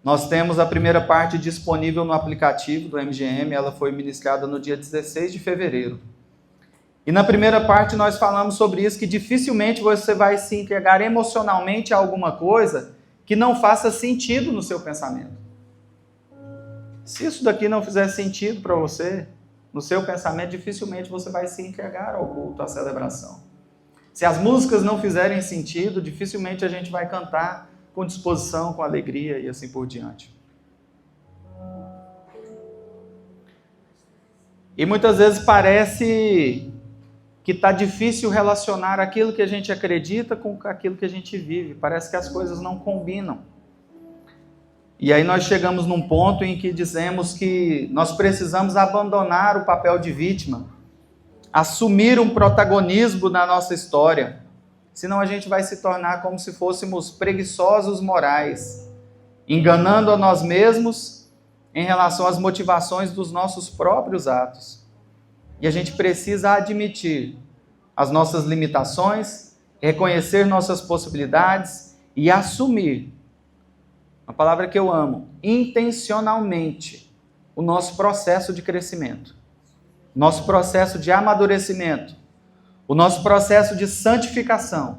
Nós temos a primeira parte disponível no aplicativo do MGM, ela foi ministrada no dia 16 de fevereiro. E na primeira parte nós falamos sobre isso, que dificilmente você vai se entregar emocionalmente a alguma coisa que não faça sentido no seu pensamento. Se isso daqui não fizer sentido para você, no seu pensamento, dificilmente você vai se entregar ao culto, à celebração. Se as músicas não fizerem sentido, dificilmente a gente vai cantar com disposição, com alegria e assim por diante. E muitas vezes parece que está difícil relacionar aquilo que a gente acredita com aquilo que a gente vive. Parece que as coisas não combinam. E aí nós chegamos num ponto em que dizemos que nós precisamos abandonar o papel de vítima, assumir um protagonismo na nossa história. Senão a gente vai se tornar como se fôssemos preguiçosos morais, enganando a nós mesmos em relação às motivações dos nossos próprios atos. E a gente precisa admitir as nossas limitações, reconhecer nossas possibilidades e assumir, uma palavra que eu amo, intencionalmente, o nosso processo de crescimento, nosso processo de amadurecimento, o nosso processo de santificação,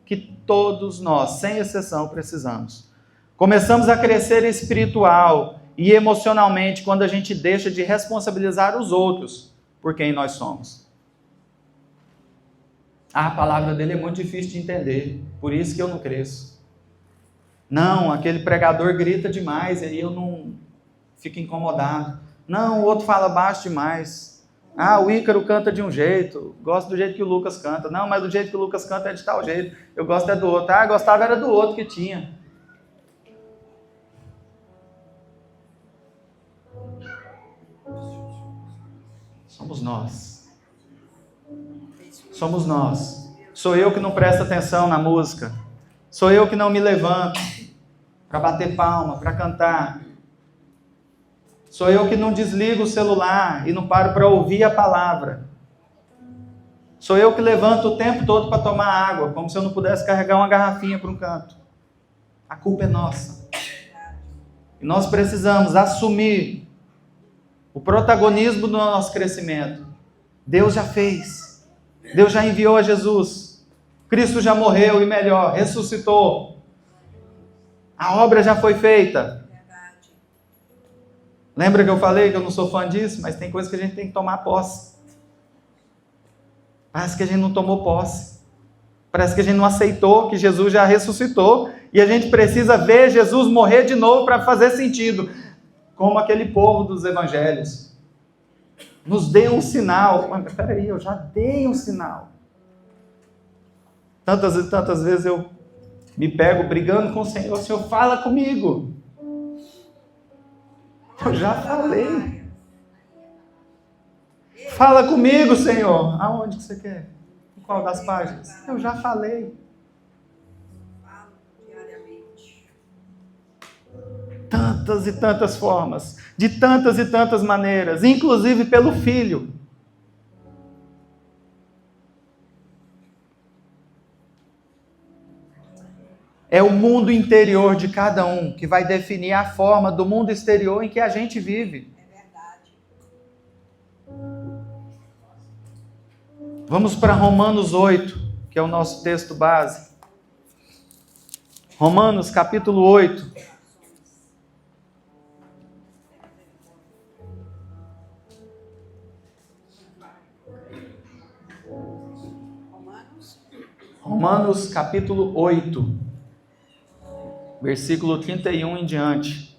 que todos nós, sem exceção, precisamos. Começamos a crescer espiritual e emocionalmente quando a gente deixa de responsabilizar os outros por quem nós somos. A palavra dele é muito difícil de entender, por isso que eu não cresço. Não, aquele pregador grita demais e aí eu não fico incomodado. Não, o outro fala baixo demais. Ah, o Ícaro canta de um jeito, gosto do jeito que o Lucas canta. Não, mas do jeito que o Lucas canta é de tal jeito, eu gosto é do outro. Ah, gostava era do outro que tinha. Somos nós. Somos nós. Sou eu que não presto atenção na música. Sou eu que não me levanto para bater palma, para cantar. Sou eu que não desligo o celular e não paro para ouvir a palavra. Sou eu que levanto o tempo todo para tomar água, como se eu não pudesse carregar uma garrafinha para um canto. A culpa é nossa. E nós precisamos assumir o protagonismo do nosso crescimento. Deus já fez. Deus já enviou a Jesus. Cristo já morreu e melhor, ressuscitou. A obra já foi feita. Lembra que eu falei que eu não sou fã disso? Mas tem coisa que a gente tem que tomar posse. Parece que a gente não tomou posse. Parece que a gente não aceitou que Jesus já ressuscitou. E a gente precisa ver Jesus morrer de novo para fazer sentido. Como aquele povo dos evangelhos. Nos dê um sinal. Mas espera aí, eu já dei um sinal. Tantas e tantas vezes eu me pego brigando com o Senhor fala comigo. Eu já falei. Fala comigo, Senhor. Aonde que você quer? Em qual das páginas? Eu já falei. Tantas e tantas formas, de tantas e tantas maneiras, inclusive pelo Filho. É o mundo interior de cada um que vai definir a forma do mundo exterior em que a gente vive. É verdade. Vamos para Romanos 8, que é o nosso texto base. Romanos capítulo 8. Romanos capítulo 8. Versículo 31 em diante.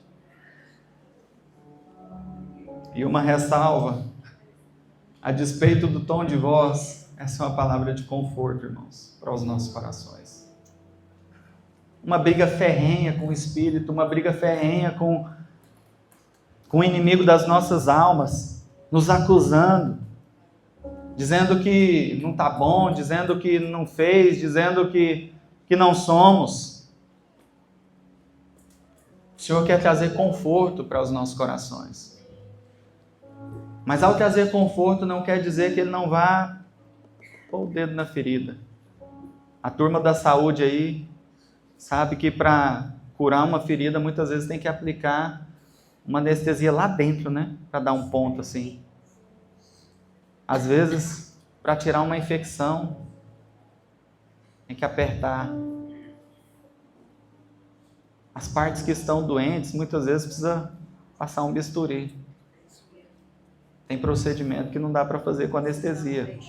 E uma ressalva, a despeito do tom de voz, essa é uma palavra de conforto, irmãos, para os nossos corações. Uma briga ferrenha com o Espírito, uma briga ferrenha com o inimigo das nossas almas, nos acusando, dizendo que não está bom, dizendo que não fez, dizendo que não somos. O Senhor quer trazer conforto para os nossos corações. Mas ao trazer conforto não quer dizer que Ele não vá pôr o dedo na ferida. A turma da saúde aí sabe que para curar uma ferida, muitas vezes tem que aplicar uma anestesia lá dentro, né? Para dar um ponto assim. Às vezes, para tirar uma infecção, tem que apertar. As partes que estão doentes, muitas vezes precisa passar um bisturi. Tem procedimento que não dá para fazer com anestesia.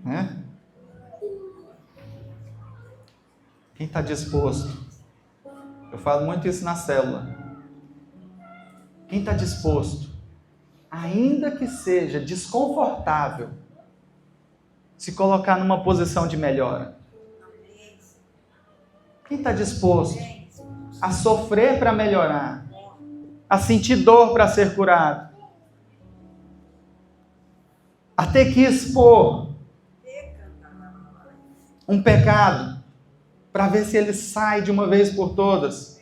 Né? Quem está disposto? Eu falo muito isso na célula. Quem está disposto, ainda que seja desconfortável, se colocar numa posição de melhora? Quem está disposto a sofrer para melhorar, a sentir dor para ser curado, a ter que expor um pecado para ver se ele sai de uma vez por todas?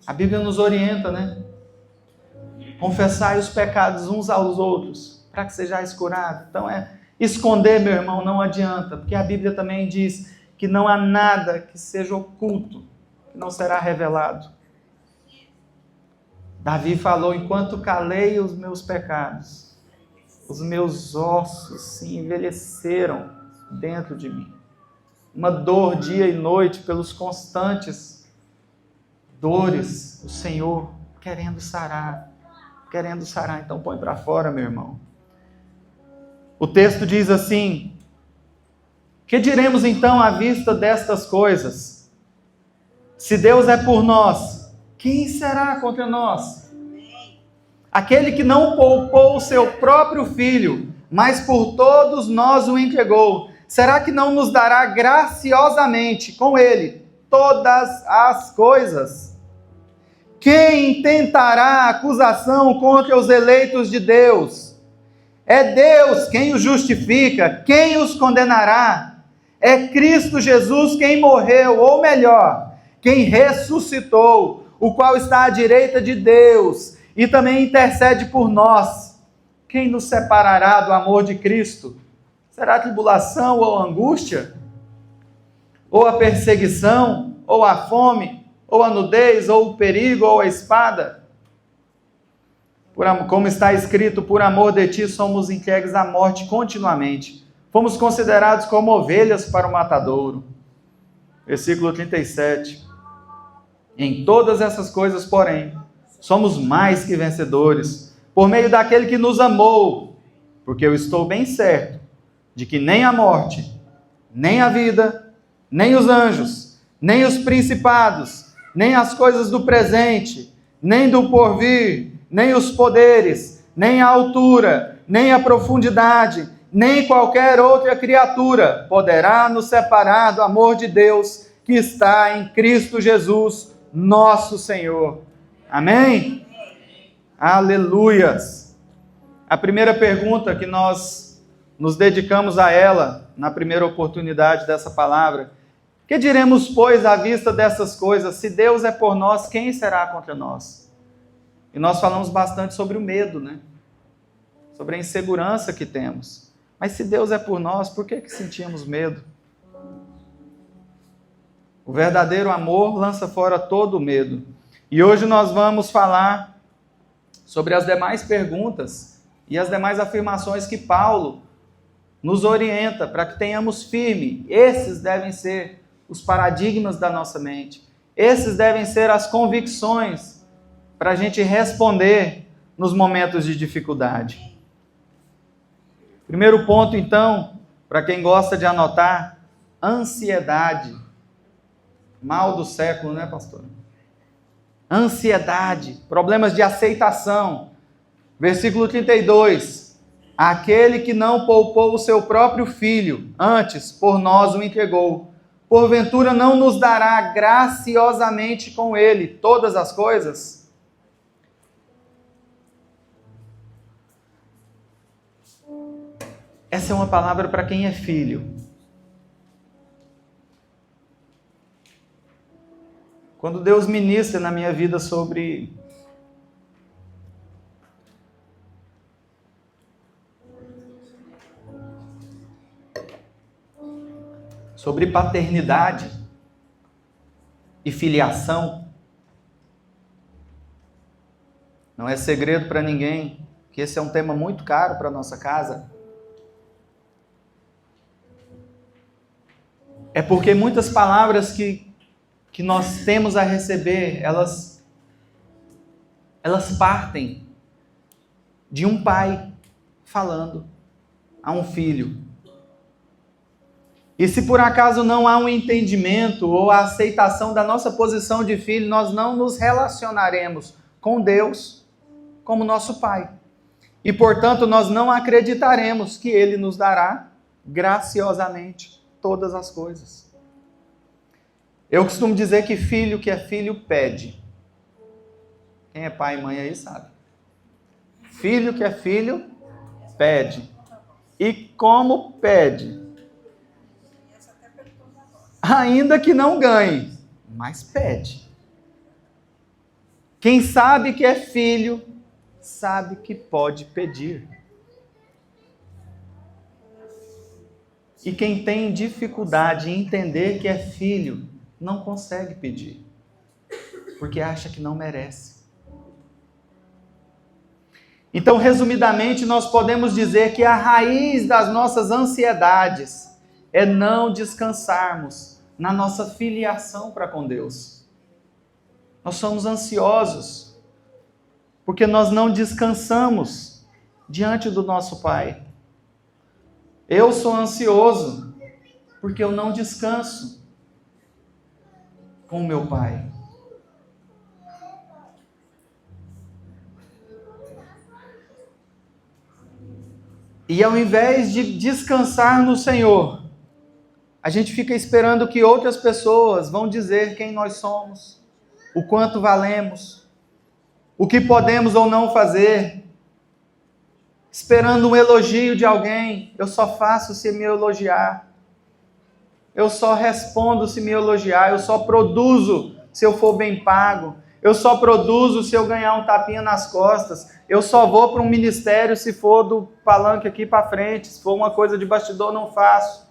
A Bíblia nos orienta, né? Confessai os pecados uns aos outros, para que sejais curados. Então esconder, meu irmão, não adianta, porque a Bíblia também diz que não há nada que seja oculto, que não será revelado. Davi falou: enquanto calei os meus pecados, os meus ossos se envelheceram dentro de mim. Uma dor dia e noite pelos constantes dores, o Senhor querendo sarar. Então põe para fora, meu irmão. O texto diz assim: que diremos então à vista destas coisas? Se Deus é por nós, quem será contra nós? Aquele que não poupou o seu próprio filho, mas por todos nós o entregou, será que não nos dará graciosamente com ele todas as coisas? Quem tentará acusação contra os eleitos de Deus? É Deus quem os justifica, quem os condenará? É Cristo Jesus quem morreu, ou melhor, quem ressuscitou, o qual está à direita de Deus e também intercede por nós. Quem nos separará do amor de Cristo? Será a tribulação ou a angústia? Ou a perseguição? Ou a fome? Ou a nudez? Ou o perigo? Ou a espada? Como está escrito, por amor de ti somos entregues à morte continuamente. Fomos considerados como ovelhas para o matadouro. Versículo 37. Em todas essas coisas, porém, somos mais que vencedores, por meio daquele que nos amou, porque eu estou bem certo de que nem a morte, nem a vida, nem os anjos, nem os principados, nem as coisas do presente, nem do porvir, nem os poderes, nem a altura, nem a profundidade, nem qualquer outra criatura poderá nos separar do amor de Deus que está em Cristo Jesus, nosso Senhor. Amém? Aleluias! A primeira pergunta que nós nos dedicamos a ela, na primeira oportunidade dessa palavra: que diremos, pois, à vista dessas coisas? Se Deus é por nós, quem será contra nós? E nós falamos bastante sobre o medo, né? Sobre a insegurança que temos. Mas se Deus é por nós, por que sentimos medo? O verdadeiro amor lança fora todo o medo. E hoje nós vamos falar sobre as demais perguntas e as demais afirmações que Paulo nos orienta para que tenhamos firme. Esses devem ser os paradigmas da nossa mente. Esses devem ser as convicções para a gente responder nos momentos de dificuldade. Primeiro ponto, então, para quem gosta de anotar: ansiedade. Mal do século, né, pastor? Ansiedade, problemas de aceitação. Versículo 32. Aquele que não poupou o seu próprio filho, antes por nós o entregou, porventura não nos dará graciosamente com ele todas as coisas? Essa é uma palavra para quem é filho. Quando Deus ministra na minha vida sobre sobre paternidade e filiação. Não é segredo para ninguém que esse é um tema muito caro para a nossa casa. É porque muitas palavras que nós temos a receber, elas partem de um pai falando a um filho. E se por acaso não há um entendimento ou a aceitação da nossa posição de filho, nós não nos relacionaremos com Deus como nosso pai. E, portanto, nós não acreditaremos que Ele nos dará graciosamente todas as coisas. Eu costumo dizer que filho que é filho pede. Quem é pai e mãe aí sabe. Filho que é filho pede. E como pede? Ainda que não ganhe, mas pede. Quem sabe que é filho, sabe que pode pedir. E quem tem dificuldade em entender que é filho, não consegue pedir, porque acha que não merece. Então, resumidamente, nós podemos dizer que a raiz das nossas ansiedades é não descansarmos na nossa filiação para com Deus. Nós somos ansiosos porque nós não descansamos diante do nosso Pai. Eu sou ansioso porque eu não descanso com o meu Pai. E ao invés de descansar no Senhor, a gente fica esperando que outras pessoas vão dizer quem nós somos, o quanto valemos, o que podemos ou não fazer, esperando um elogio de alguém. Eu só faço se me elogiar, eu só respondo se me elogiar, eu só produzo se eu for bem pago, eu só produzo se eu ganhar um tapinha nas costas, eu só vou para um ministério se for do palanque aqui para frente, se for uma coisa de bastidor não faço.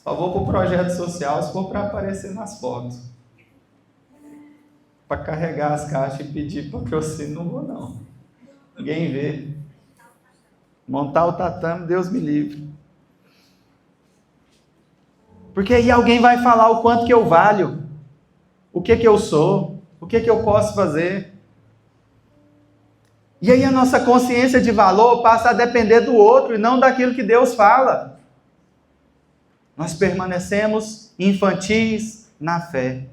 Só vou para o projeto social se for para aparecer nas fotos. Para carregar as caixas e pedir patrocínio, não vou não. Ninguém vê. Montar o tatame, Deus me livre. Porque aí alguém vai falar o quanto que eu valho, o que eu sou, o que eu posso fazer. E aí a nossa consciência de valor passa a depender do outro e não daquilo que Deus fala. Nós permanecemos infantis na fé.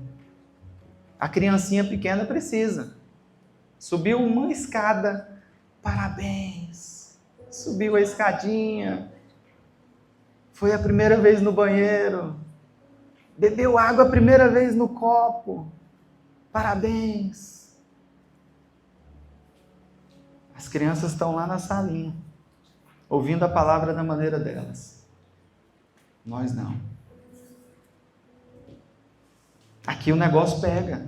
A criancinha pequena precisa. Subiu uma escada, parabéns. Subiu a escadinha. Foi a primeira vez no banheiro. Bebeu água a primeira vez no copo. Parabéns. As crianças estão lá na salinha, ouvindo a palavra da maneira delas. Nós não. Aqui o negócio pega.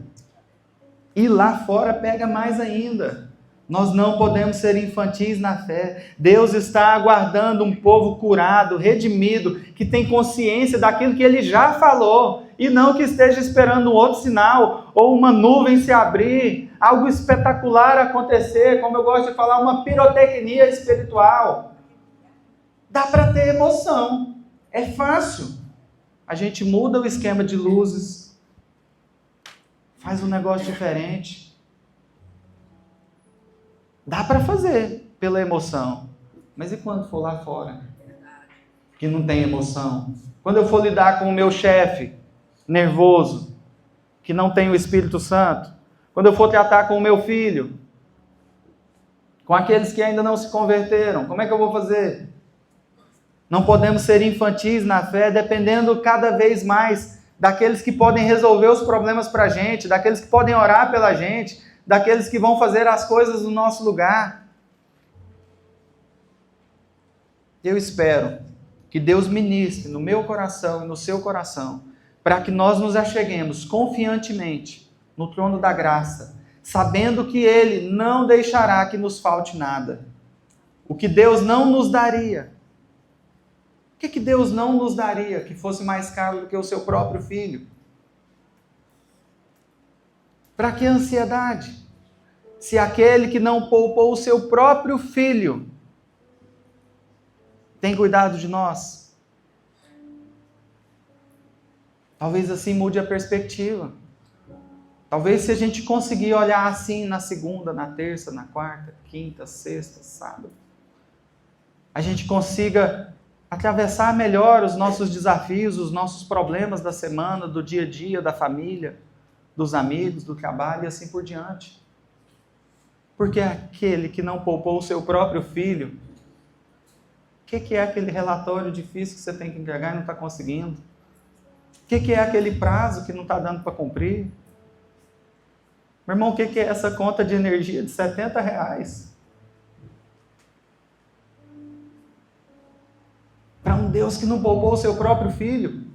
E lá fora pega mais ainda. Nós não podemos ser infantis na fé. Deus está aguardando um povo curado, redimido, que tem consciência daquilo que Ele já falou, e não que esteja esperando um outro sinal, ou uma nuvem se abrir, algo espetacular acontecer, como eu gosto de falar, uma pirotecnia espiritual. Dá para ter emoção. É fácil. A gente muda o esquema de luzes, faz um negócio diferente. Dá para fazer pela emoção. Mas e quando for lá fora? Que não tem emoção. Quando eu for lidar com o meu chefe nervoso, que não tem o Espírito Santo. Quando eu for tratar com o meu filho, com aqueles que ainda não se converteram, como é que eu vou fazer? Não podemos ser infantis na fé, dependendo cada vez mais daqueles que podem resolver os problemas para a gente, daqueles que podem orar pela gente, daqueles que vão fazer as coisas no nosso lugar. Eu espero que Deus ministre no meu coração e no seu coração, para que nós nos acheguemos confiantemente no trono da graça, sabendo que Ele não deixará que nos falte nada. O que Deus não nos daria. O que Deus não nos daria que fosse mais caro do que o seu próprio filho? Para que ansiedade? Se aquele que não poupou o seu próprio filho tem cuidado de nós. Talvez assim mude a perspectiva. Talvez se a gente conseguir olhar assim na segunda, na terça, na quarta, quinta, sexta, sábado, a gente consiga atravessar melhor os nossos desafios, os nossos problemas da semana, do dia a dia, da família, dos amigos, do trabalho e assim por diante. Porque aquele que não poupou o seu próprio filho, o que é aquele relatório difícil que você tem que entregar e não está conseguindo? O que é aquele prazo que não está dando para cumprir? Meu irmão, o que é essa conta de energia de R$70? Para um Deus que não poupou o seu próprio filho.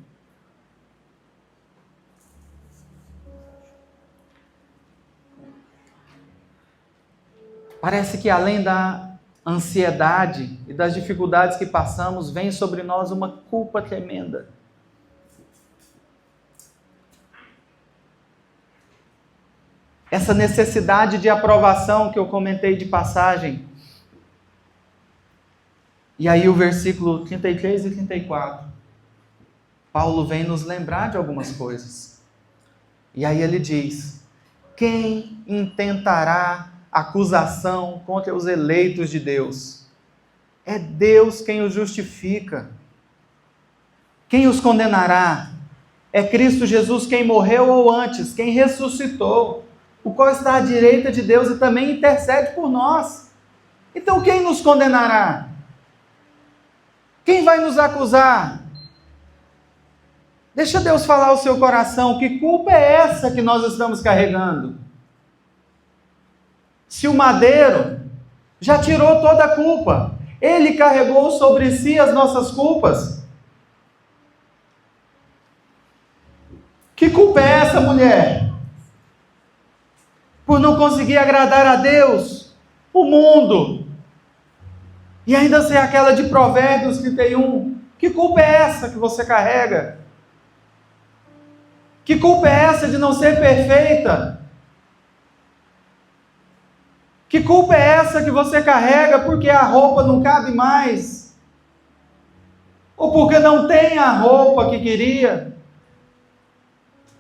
Parece que além da ansiedade e das dificuldades que passamos, vem sobre nós uma culpa tremenda. Essa necessidade de aprovação que eu comentei de passagem. E aí o versículo 33 e 34. Paulo vem nos lembrar de algumas coisas. E aí ele diz: quem intentará acusação contra os eleitos de Deus? É Deus quem os justifica. Quem os condenará? É Cristo Jesus quem morreu ou antes, quem ressuscitou, o qual está à direita de Deus e também intercede por nós. Então quem nos condenará? Quem vai nos acusar? Deixa Deus falar ao seu coração, que culpa é essa que nós estamos carregando? Se o madeiro já tirou toda a culpa, ele carregou sobre si as nossas culpas. Que culpa é essa, mulher? Por não conseguir agradar a Deus, o mundo, e ainda ser aquela de Provérbios 31. Que culpa é essa que você carrega? Que culpa é essa de não ser perfeita? Que culpa é essa que você carrega porque a roupa não cabe mais? Ou porque não tem a roupa que queria?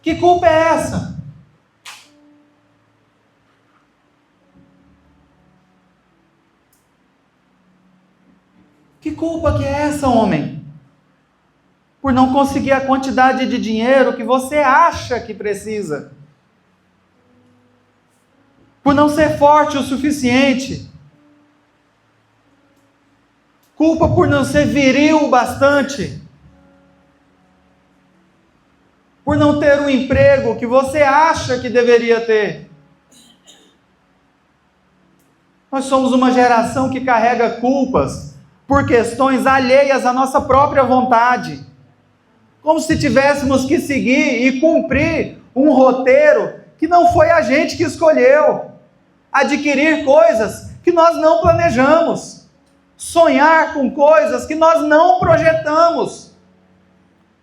Que culpa é essa? Que culpa que é essa, homem? Por não conseguir a quantidade de dinheiro que você acha que precisa. Por não ser forte o suficiente. Culpa por não ser viril o bastante. Por não ter um emprego que você acha que deveria ter. Nós somos uma geração que carrega culpas por questões alheias à nossa própria vontade. Como se tivéssemos que seguir e cumprir um roteiro que não foi a gente que escolheu. Adquirir coisas que nós não planejamos. Sonhar com coisas que nós não projetamos.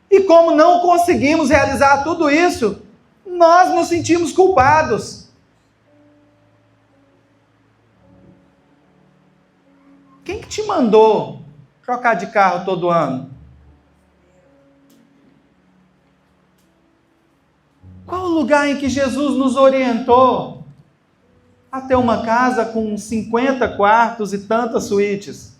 E como não conseguimos realizar tudo isso, nós nos sentimos culpados. Quem que te mandou trocar de carro todo ano? Qual o lugar em que Jesus nos orientou a ter uma casa com 50 quartos e tantas suítes?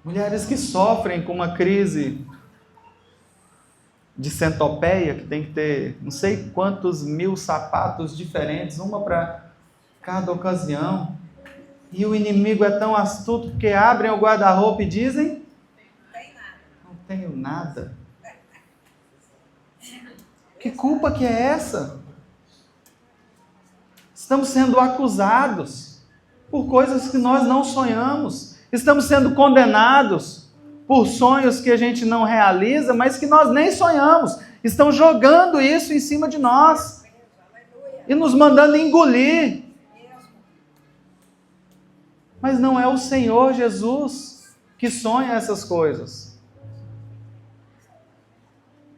Mulheres que sofrem com uma crise de centopeia, que tem que ter não sei quantos mil sapatos diferentes, uma para cada ocasião. E o inimigo é tão astuto que abrem o guarda-roupa e dizem: não tenho nada. Que culpa que é essa? Estamos sendo acusados por coisas que nós não sonhamos. Estamos sendo condenados por sonhos que a gente não realiza, mas que nós nem sonhamos. estão jogando isso em cima de nós e nos mandando engolir. Mas não é o Senhor Jesus que sonha essas coisas.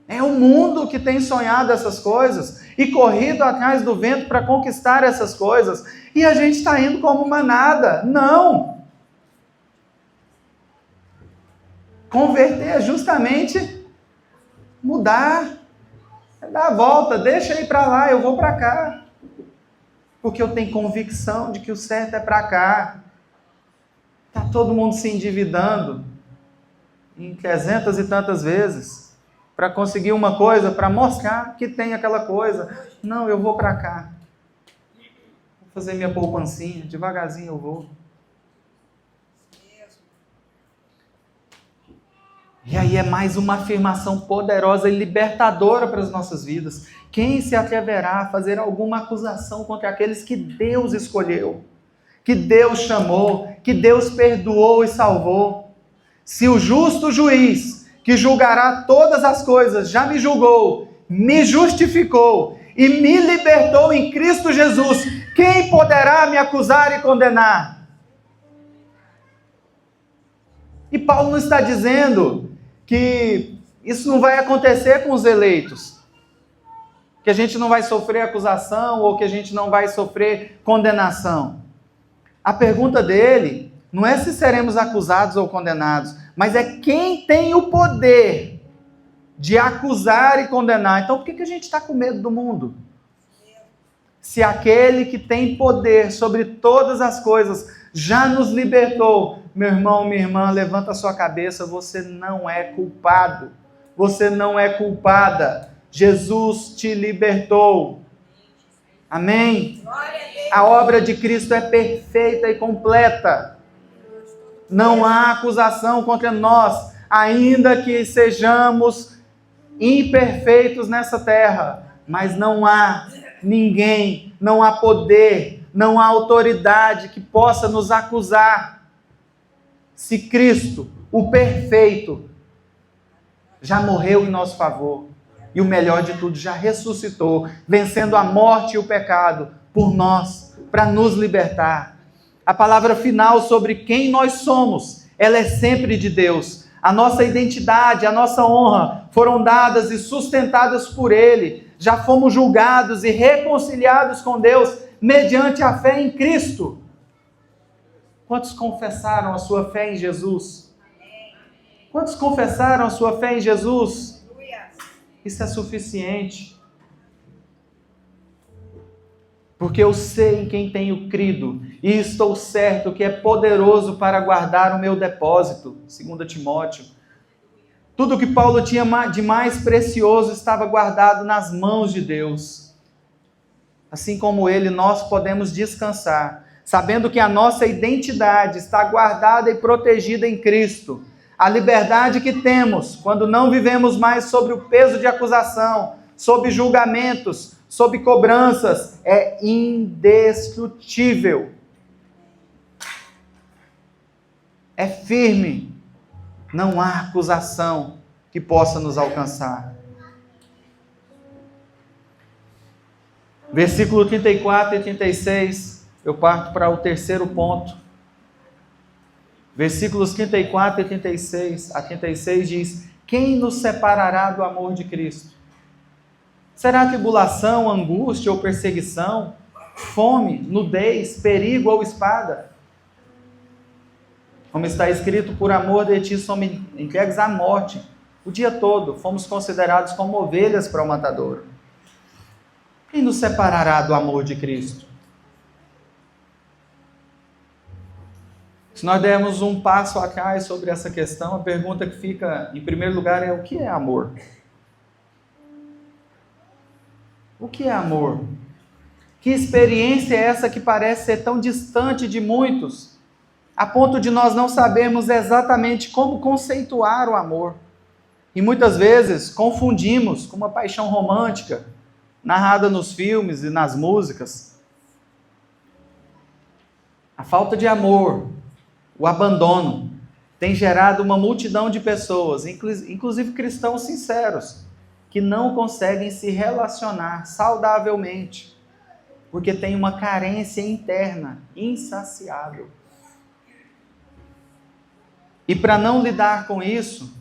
É o mundo que tem sonhado essas coisas e corrido atrás do vento para conquistar essas coisas. E a gente está indo como manada. Não! Converter é justamente mudar. É dar a volta, deixa ir para lá, eu vou para cá. Porque eu tenho convicção de que o certo é para cá. Está todo mundo se endividando em 300 e tantas vezes para conseguir uma coisa, para mostrar que tem aquela coisa. Não, eu vou para cá. Vou fazer minha poupancinha, devagarzinho eu vou. E aí é mais uma afirmação poderosa e libertadora para as nossas vidas. Quem se atreverá a fazer alguma acusação contra aqueles que Deus escolheu, que Deus chamou, que Deus perdoou e salvou? Se o justo juiz, que julgará todas as coisas, já me julgou, me justificou e me libertou em Cristo Jesus, quem poderá me acusar e condenar? E Paulo não está dizendo que isso não vai acontecer com os eleitos, que a gente não vai sofrer acusação ou que a gente não vai sofrer condenação. A pergunta dele não é se seremos acusados ou condenados, mas é quem tem o poder de acusar e condenar. Então por que a gente está com medo do mundo? Se aquele que tem poder sobre todas as coisas já nos libertou, meu irmão, minha irmã, levanta a sua cabeça, você não é culpado, você não é culpada, Jesus te libertou. Amém? A obra de Cristo é perfeita e completa. Não há acusação contra nós, ainda que sejamos imperfeitos nessa terra, mas não há ninguém, não há poder, não há autoridade que possa nos acusar. Se Cristo, o perfeito, já morreu em nosso favor, e o melhor de tudo, já ressuscitou, vencendo a morte e o pecado por nós, para nos libertar. A palavra final sobre quem nós somos, ela é sempre de Deus. A nossa identidade, a nossa honra foram dadas e sustentadas por Ele. Já fomos julgados e reconciliados com Deus mediante a fé em Cristo. Quantos confessaram a sua fé em Jesus? Quantos confessaram a sua fé em Jesus? Isso é suficiente. Porque eu sei em quem tenho crido e estou certo que é poderoso para guardar o meu depósito. 2 Timóteo. Tudo que Paulo tinha de mais precioso estava guardado nas mãos de Deus. Assim como ele, nós podemos descansar, sabendo que a nossa identidade está guardada e protegida em Cristo. A liberdade que temos quando não vivemos mais sob o peso de acusação, sob julgamentos, sob cobranças, é indestrutível. É firme. Não há acusação que possa nos alcançar. Versículo 34 e 36, eu parto para o terceiro ponto. Versículos 34 e 36 a 36 diz: quem nos separará do amor de Cristo? Será tribulação, angústia ou perseguição, fome, nudez, perigo ou espada? Como está escrito, por amor de ti somos entregues à morte. O dia todo fomos considerados como ovelhas para o matadouro. Quem nos separará do amor de Cristo? Se nós dermos um passo atrás sobre essa questão, a pergunta que fica em primeiro lugar é: o que é amor? O que é amor? Que experiência é essa que parece ser tão distante de muitos, a ponto de nós não sabermos exatamente como conceituar o amor? E muitas vezes confundimos com uma paixão romântica, narrada nos filmes e nas músicas. A falta de amor, o abandono, tem gerado uma multidão de pessoas, inclusive cristãos sinceros, que não conseguem se relacionar saudavelmente, porque tem uma carência interna insaciável. E para não lidar com isso,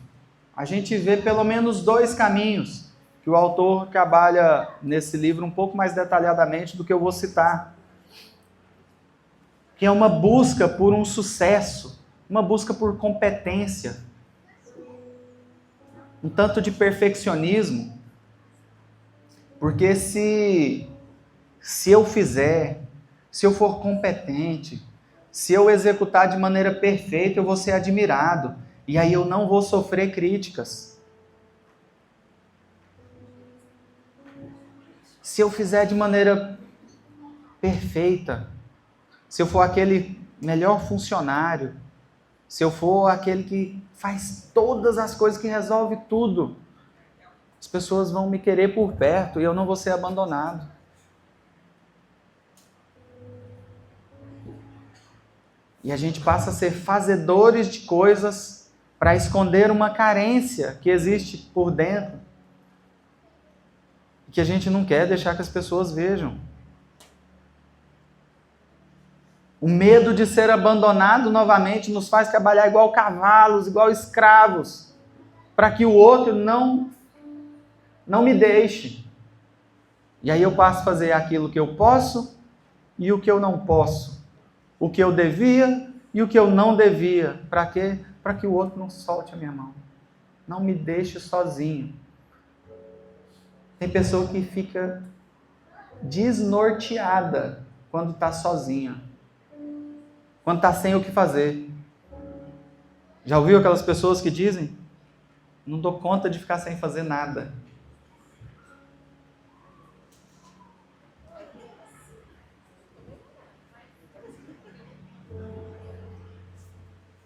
a gente vê pelo menos 2 caminhos que o autor trabalha nesse livro um pouco mais detalhadamente do que eu vou citar. Que é uma busca por um sucesso, uma busca por competência, um tanto de perfeccionismo, porque se eu fizer, se eu for competente, se eu executar de maneira perfeita, eu vou ser admirado, e aí eu não vou sofrer críticas. Se eu fizer de maneira perfeita, se eu for aquele melhor funcionário, se eu for aquele que faz todas as coisas, que resolve tudo, as pessoas vão me querer por perto e eu não vou ser abandonado. E a gente passa a ser fazedores de coisas para esconder uma carência que existe por dentro, que a gente não quer deixar que as pessoas vejam. O medo de ser abandonado novamente nos faz trabalhar igual cavalos, igual escravos, para que o outro não me deixe. E aí eu passo a fazer aquilo que eu posso e o que eu não posso. O que eu devia e o que eu não devia. Para quê? Para que o outro não solte a minha mão. Não me deixe sozinho. Tem pessoa que fica desnorteada quando está sozinha. Quando está sem o que fazer. Já ouviu aquelas pessoas que dizem: não dou conta de ficar sem fazer nada.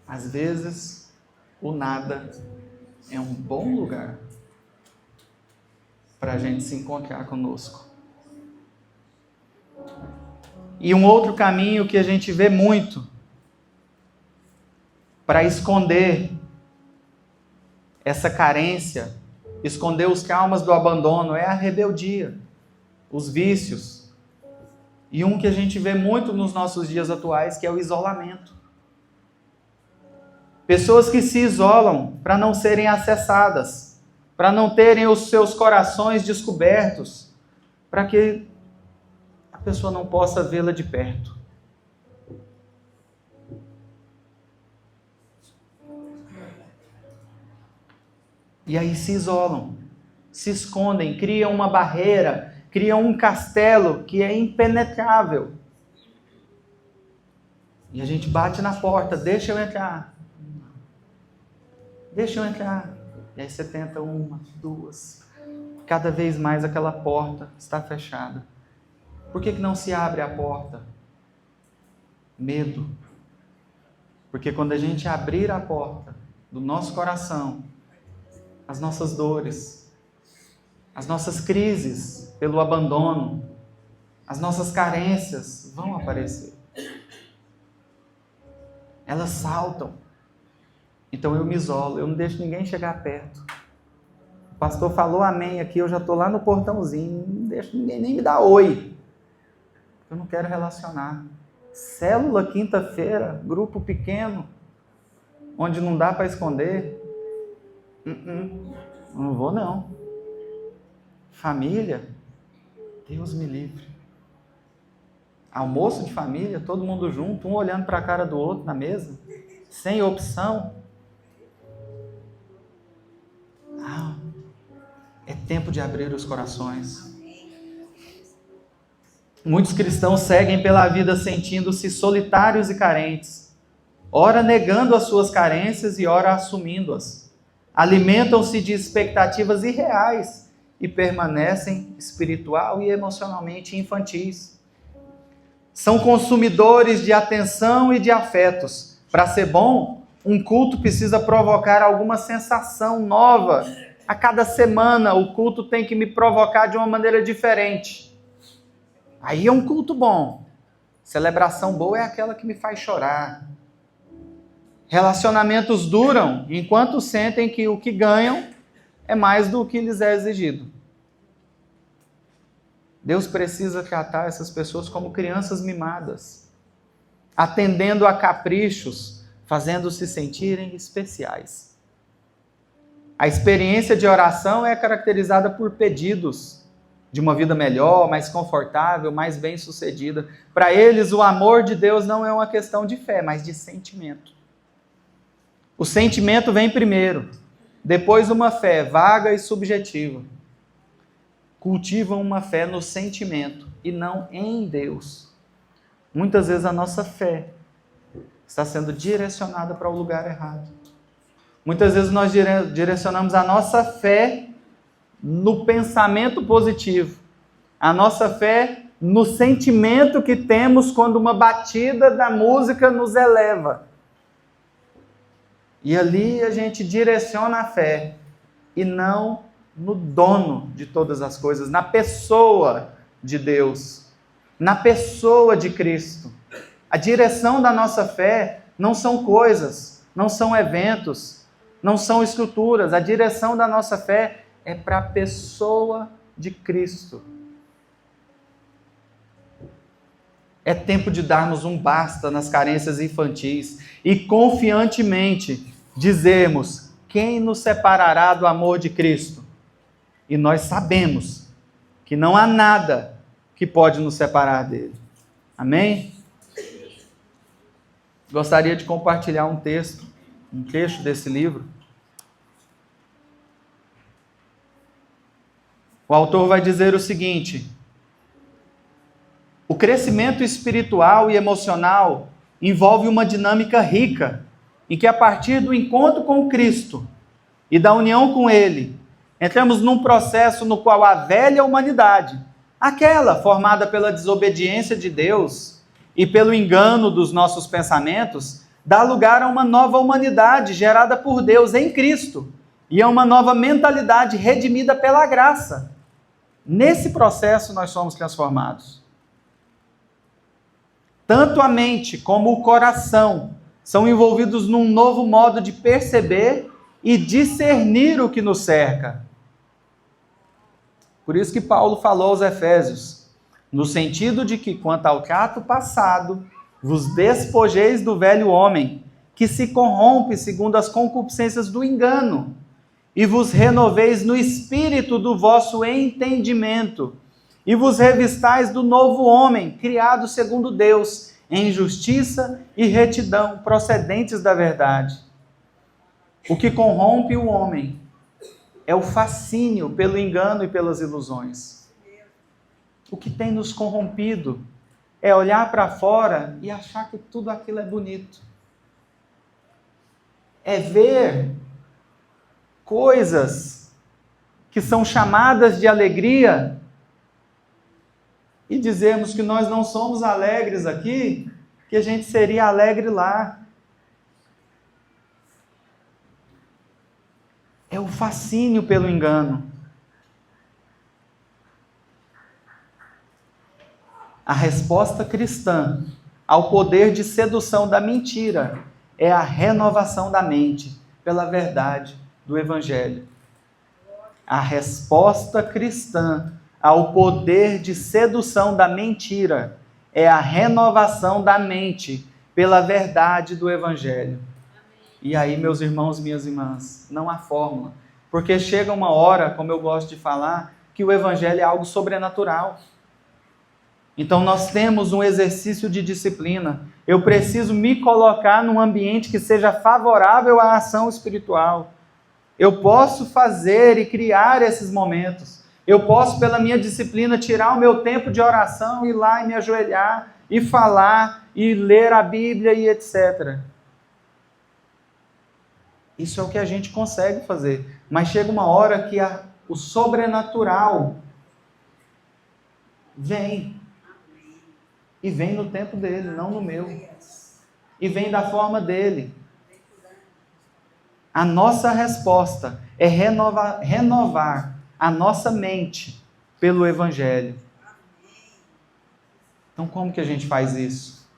Às vezes, o nada é um bom lugar para a gente se encontrar conosco. E um outro caminho que a gente vê muito para esconder essa carência, esconder os traumas do abandono, é a rebeldia, os vícios. E um que a gente vê muito nos nossos dias atuais, que é o isolamento. Pessoas que se isolam para não serem acessadas, para não terem os seus corações descobertos, para que a pessoa não possa vê-la de perto. E aí se isolam, se escondem, criam uma barreira, criam um castelo que é impenetrável. E a gente bate na porta: deixa eu entrar. Deixa eu entrar. E aí você tenta 1, 2. Cada vez mais aquela porta está fechada. Por que não se abre a porta? Medo. Porque quando a gente abrir a porta do nosso coração, as nossas dores, as nossas crises pelo abandono, as nossas carências vão aparecer. Elas saltam. Então eu me isolo, eu não deixo ninguém chegar perto. O pastor falou amém aqui, eu já estou lá no portãozinho, não deixo ninguém nem me dar oi. Eu não quero relacionar. Célula quinta-feira, grupo pequeno, onde não dá para esconder. Não vou não. Família, Deus me livre. Almoço de família, todo mundo junto, um olhando para a cara do outro na mesa, sem opção. É tempo de abrir os corações. Muitos cristãos seguem pela vida sentindo-se solitários e carentes, ora negando as suas carências e ora assumindo-as. Alimentam-se de expectativas irreais e permanecem espiritual e emocionalmente infantis. São consumidores de atenção e de afetos. Para ser bom, um culto precisa provocar alguma sensação nova. A cada semana o culto tem que me provocar de uma maneira diferente. Aí é um culto bom. Celebração boa é aquela que me faz chorar. Relacionamentos duram enquanto sentem que o que ganham é mais do que lhes é exigido. Deus precisa tratar essas pessoas como crianças mimadas, atendendo a caprichos, fazendo-se sentirem especiais. A experiência de oração é caracterizada por pedidos de uma vida melhor, mais confortável, mais bem-sucedida. Para eles, o amor de Deus não é uma questão de fé, mas de sentimento. O sentimento vem primeiro, depois uma fé vaga e subjetiva. Cultivam uma fé no sentimento e não em Deus. Muitas vezes a nossa fé está sendo direcionada para o lugar errado. Muitas vezes nós direcionamos a nossa fé no pensamento positivo, a nossa fé no sentimento que temos quando uma batida da música nos eleva. E ali a gente direciona a fé e não no dono de todas as coisas, na pessoa de Deus, na pessoa de Cristo. A direção da nossa fé não são coisas, não são eventos, não são estruturas. A direção da nossa fé é para a pessoa de Cristo. É tempo de darmos um basta nas carências infantis e confiantemente dizermos: quem nos separará do amor de Cristo? E nós sabemos que não há nada que pode nos separar dele. Amém? Gostaria de compartilhar um trecho desse livro. O autor vai dizer o seguinte: o crescimento espiritual e emocional envolve uma dinâmica rica, em que a partir do encontro com Cristo e da união com Ele, entramos num processo no qual a velha humanidade, aquela formada pela desobediência de Deus e pelo engano dos nossos pensamentos, dá lugar a uma nova humanidade gerada por Deus em Cristo e a uma nova mentalidade redimida pela graça. Nesse processo nós somos transformados. Tanto a mente como o coração são envolvidos num novo modo de perceber e discernir o que nos cerca. Por isso que Paulo falou aos Efésios, no sentido de que, quanto ao trato passado, vos despojeis do velho homem, que se corrompe segundo as concupiscências do engano, e vos renoveis no espírito do vosso entendimento, e vos revistais do novo homem, criado segundo Deus, em justiça e retidão, procedentes da verdade. O que corrompe o homem é o fascínio pelo engano e pelas ilusões. O que tem nos corrompido é olhar para fora e achar que tudo aquilo é bonito. É ver coisas que são chamadas de alegria e dizermos que nós não somos alegres aqui, que a gente seria alegre lá. É o fascínio pelo engano. A resposta cristã ao poder de sedução da mentira é a renovação da mente pela verdade do Evangelho. A resposta cristã ao poder de sedução da mentira é a renovação da mente pela verdade do Evangelho. E aí, meus irmãos e minhas irmãs, não há fórmula. Porque chega uma hora, como eu gosto de falar, que o Evangelho é algo sobrenatural. Então nós temos um exercício de disciplina. Eu preciso me colocar num ambiente que seja favorável à ação espiritual. Eu posso fazer e criar esses momentos. Eu posso, pela minha disciplina, tirar o meu tempo de oração, ir lá e me ajoelhar, e falar, e ler a Bíblia e etc. Isso é o que a gente consegue fazer. Mas chega uma hora que o sobrenatural vem. E vem no tempo dele, não no meu. E vem da forma dele. A nossa resposta é renovar a nossa mente pelo Evangelho. Então, como que a gente faz isso?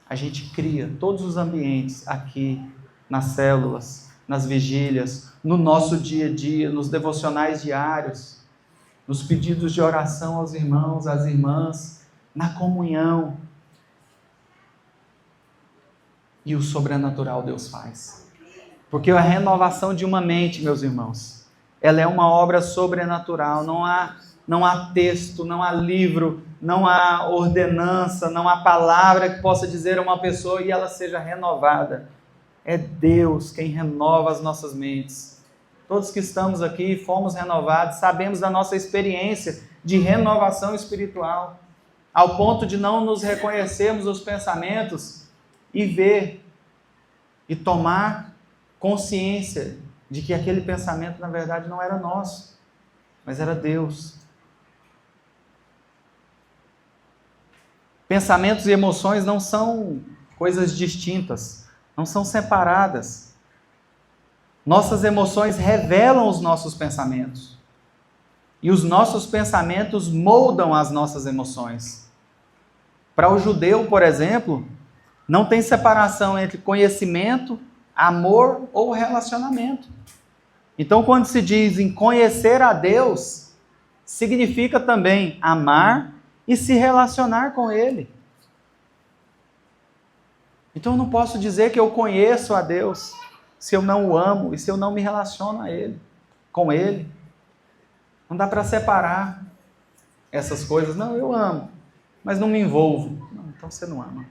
A gente cria todos os ambientes aqui, nas células, nas vigílias, no nosso dia a dia, nos devocionais diários, nos pedidos de oração aos irmãos, às irmãs, na comunhão. E o sobrenatural Deus faz. Porque a renovação de uma mente, meus irmãos, ela é uma obra sobrenatural. Não há texto, não há livro, não há ordenança, não há palavra que possa dizer a uma pessoa e ela seja renovada. É Deus quem renova as nossas mentes. Todos que estamos aqui fomos renovados, sabemos da nossa experiência de renovação espiritual, ao ponto de não nos reconhecermos os pensamentos e ver e tomar consciência de que aquele pensamento na verdade não era nosso, mas era Deus. Pensamentos e emoções não são coisas distintas, não são separadas. Nossas emoções revelam os nossos pensamentos. E os nossos pensamentos moldam as nossas emoções. Para o judeu, por exemplo, não tem separação entre conhecimento, amor ou relacionamento. Então, quando se diz em conhecer a Deus, significa também amar e se relacionar com Ele. Então, eu não posso dizer que eu conheço a Deus se eu não o amo e se eu não me relaciono a Ele, com Ele. Não dá para separar essas coisas. Não, eu amo, mas não me envolvo. Não, então você não ama.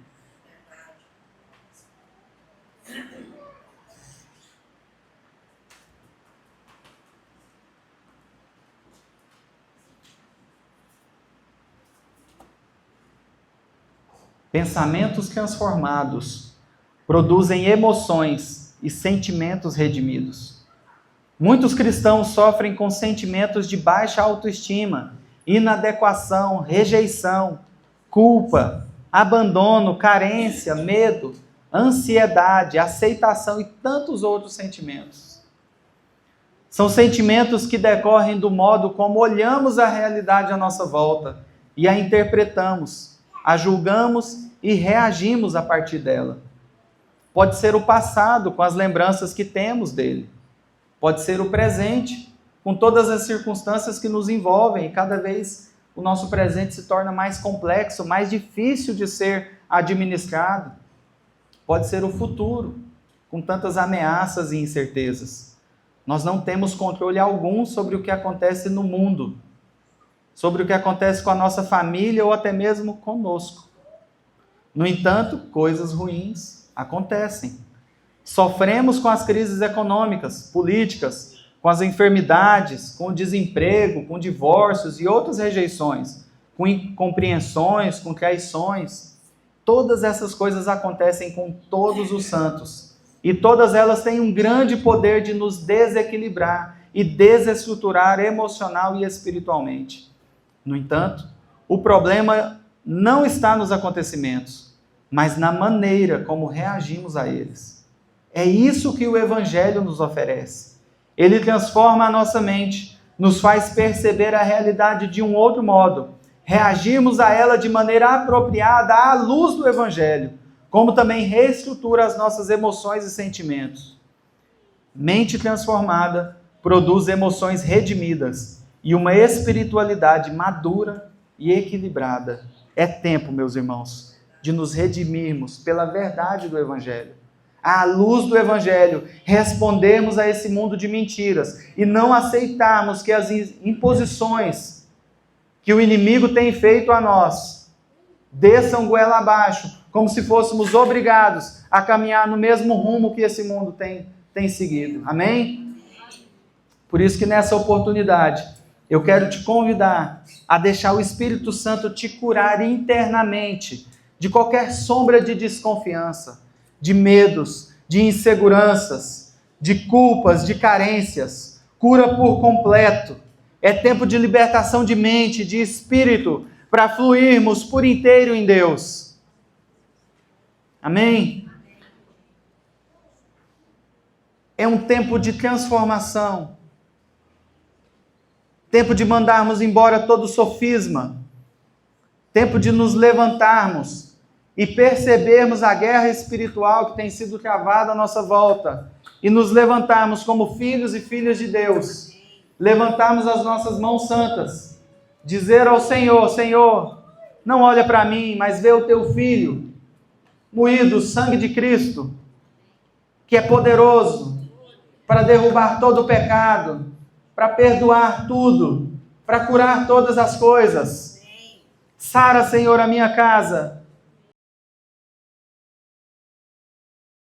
Pensamentos transformados produzem emoções e sentimentos redimidos. Muitos cristãos sofrem com sentimentos de baixa autoestima, inadequação, rejeição, culpa, abandono, carência, medo, ansiedade, aceitação e tantos outros sentimentos. São sentimentos que decorrem do modo como olhamos a realidade à nossa volta e a interpretamos, a julgamos e reagimos a partir dela. Pode ser o passado, com as lembranças que temos dele. Pode ser o presente, com todas as circunstâncias que nos envolvem, e cada vez o nosso presente se torna mais complexo, mais difícil de ser administrado. Pode ser o futuro, com tantas ameaças e incertezas. Nós não temos controle algum sobre o que acontece no mundo, sobre o que acontece com a nossa família ou até mesmo conosco. No entanto, coisas ruins acontecem. Sofremos com as crises econômicas, políticas, com as enfermidades, com o desemprego, com divórcios e outras rejeições, com incompreensões, com traições. Todas essas coisas acontecem com todos os santos. E todas elas têm um grande poder de nos desequilibrar e desestruturar emocional e espiritualmente. No entanto, o problema não está nos acontecimentos, mas na maneira como reagimos a eles. É isso que o Evangelho nos oferece. Ele transforma a nossa mente, nos faz perceber a realidade de um outro modo, reagirmos a ela de maneira apropriada à luz do Evangelho, como também reestrutura as nossas emoções e sentimentos. Mente transformada produz emoções redimidas e uma espiritualidade madura e equilibrada. É tempo, meus irmãos, de nos redimirmos pela verdade do Evangelho. À luz do Evangelho, respondermos a esse mundo de mentiras e não aceitarmos que as imposições que o inimigo tem feito a nós desçam goela abaixo, como se fôssemos obrigados a caminhar no mesmo rumo que esse mundo tem seguido. Amém? Por isso que nessa oportunidade, eu quero te convidar a deixar o Espírito Santo te curar internamente de qualquer sombra de desconfiança, de medos, de inseguranças, de culpas, de carências. Cura por completo. É tempo de libertação de mente, de espírito, para fluirmos por inteiro em Deus. Amém? É um tempo de transformação. Tempo de mandarmos embora todo sofisma. Tempo de nos levantarmos e percebermos a guerra espiritual que tem sido travada à nossa volta e nos levantarmos como filhos e filhas de Deus, levantarmos as nossas mãos santas, dizer ao Senhor: Senhor, não olha para mim, mas vê o teu Filho, moído o sangue de Cristo, que é poderoso para derrubar todo o pecado, para perdoar tudo, para curar todas as coisas. Sara, Senhor, a minha casa,